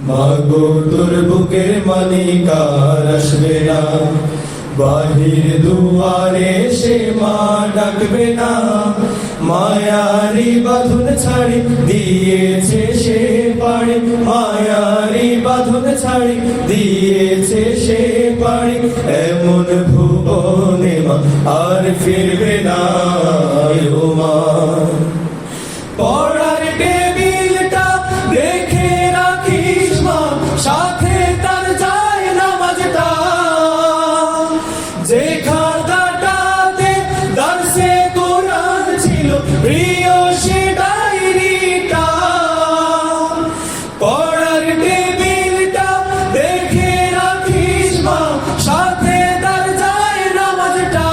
মাগো তোর বুকের মালিক আর আসবে না, বাহির দুয়ারে সে মা ডাকবে না। মায়ারি বাঁধন ছাড়ি দিয়েছে সে পাড়ি, মায়ারি বাঁধন ছাড়ি দিয়েছে সে পাড়ি। এমন ভুবনে মা আর ফিরবে না ও মা। পড়ার টেবিলটা দেখে রাখিস মা, সাথে তার যায় নামাজটা। যে খাতাটাতে দরসে কোরআন ছিল প্রিয় সে ডায়েরিটা। পড়ার টেবিলটা দেখে রাখিস মা, সাথে তার যায় নামাজটা।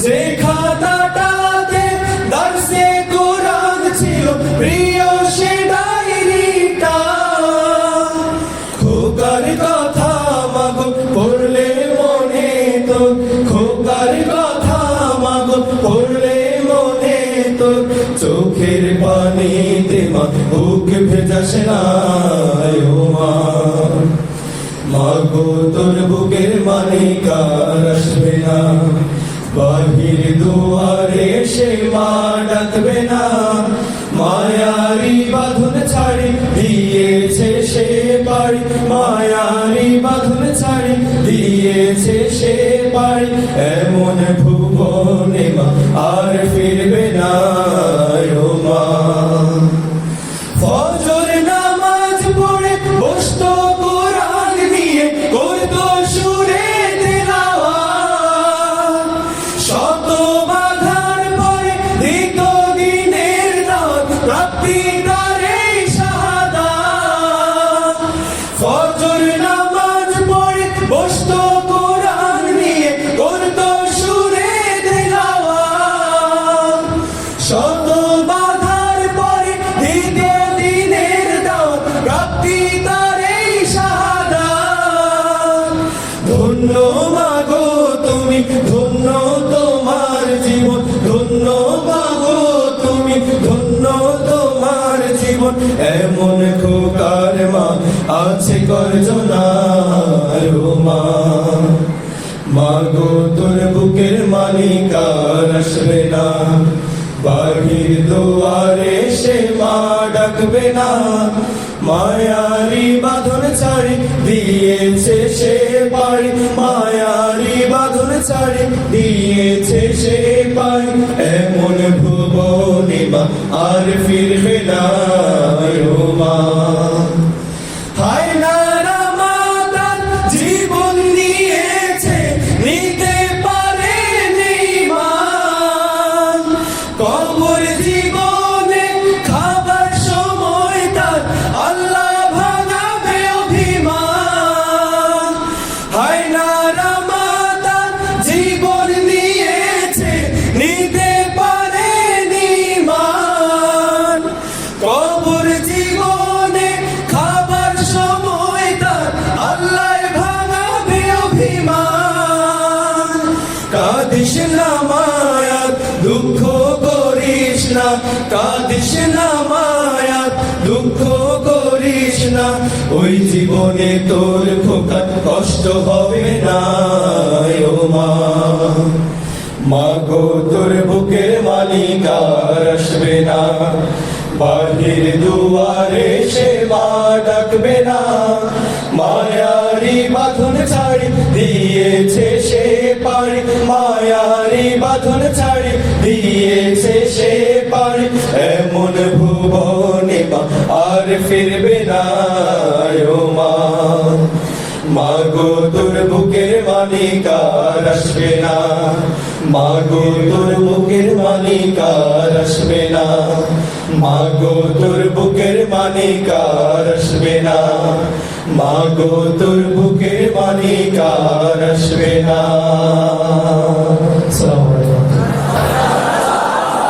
যে খাতাটাতে দরসে কোরআন ছিল প্রিয় সে ডায়েরিটা। খোকার কথা মাগো পড়লে মনে তো, খোকার কথা মাগো পড়লে মনে তো। চোখের পানিতে মা বুক ভেজাস না ও মা। মাগো তোর বুকের মালিক আর আসবে না, বাহির দুয়ারে সে মা ডাকবে না। মায়ারি বাঁধন ছাড়ি দিয়েছে সে পাড়ি, মায়ারি বাঁধন ছাড়ি দিয়েছে সে পাড়ি। এমন ভুবনে মা আর ফিরবে না ও মা। ফজর নামাজ পড়ে বসতো কোরআন নিয়ে, করতো সুরে তিলাওয়াত। শত বাধার পরে দিত দিনের রাত, প্রাপ্তি তারে শাহাদাত। ফজর নামাজ পড়ে বসতো কোরআন নিয়ে, করতো সুরে তিলাওয়াত। শত বাধার পরে দিত দিনের দাওয়াত, প্রাপ্তি তারে শাহাদাত। ধন্য মাগো তুমি, ধন্য তোমার জীবন, ধন্য মাগো তুমি, ধন্য তোমার জীবন। এমন খোকার মা আছে কয়জনা ও মা। মাগো তোর বুকের মালিক আর আসবে না, বাহির দুয়ারে সে মা ডাকবে না। মায়ারি বাঁধন ছাড়ি দিয়েছে সে পাড়ি, মায়ারি বাঁধন ছাড়ি দিয়েছে সে পাড়ি। এমন ভুবনে মা আর ফিরবে না ও মা। হায় নারা মা তার জীবন নিয়েছে, নিতে পারেনি মা। কবর জীবনে খাবার সময় তার আল্লাহ ভাঙাবে অভিমান। হায় নারা মা তার জীবন নিয়েছে, নিতে পারেনি মান। কবর জীবনে খাবার সময় তার আল্লাহ ভাঙাবে অভিমান। কাঁদিস না মায়াত দুঃখ করিস না, কাঁদিস না মায়াত দুঃখ করিস না। ওই জীবনে তোর খোকার কষ্ট হবে না ও মা। মাগো তোর বুকের মালিক আর আসবে না, বাহির দুয়ারে সে মা ডাকবে না। মায়ারি বাঁধন ছাড়ি দিয়েছে সে পাড়ি, মায়ারি বাঁধন ছাড়ি দিয়েছে সে পাড়ি। এমন ভুবনে মা আর ফিরবে না ও মা। মাগো তোর বুকের মালিক আর আসবে না, মাগো তোর বুকের মালিক আর আসবে না। মাগো তোর বুকের মালিক আর আসবে না, মাগো তোর বুকের মালিক আর আসবে না।